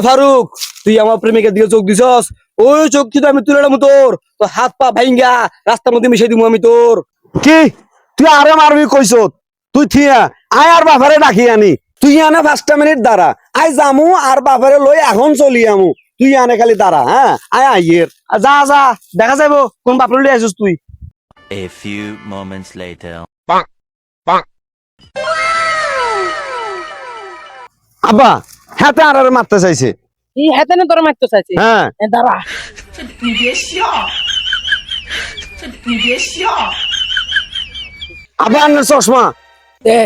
ফারুক, তুই আমার প্রেমিকের দিকে চোখ দিছস, ওই চোখ কি আমি তুলে নেবো তোর, তো হাত পা ভাইঙ্গা রাস্তার মধ্যে মিশাই দিব আমি তোর। কি তুই আরে মারবি কইছ? তুই থিয়া আয় আর বাফারে ডাকি আনি, তুই আনে 5টা মিনিট দাঁড়া, আই জামু আর বাফারে লই এখন চলি আমু, তুই আনে খালি দাঁড়া। হ্যাঁ আয় আইয়ের যা যা, দেখা যাবো কোন বাপরে লিয়ে আসিস তুই। A few moments later. আব্বা হাতে আর মারতে চাইছে। এই হাতে না তোর মারতে চাইছে। হ্যাঁ দাঁড়া। আব্বা আন্নার চশমা। দে।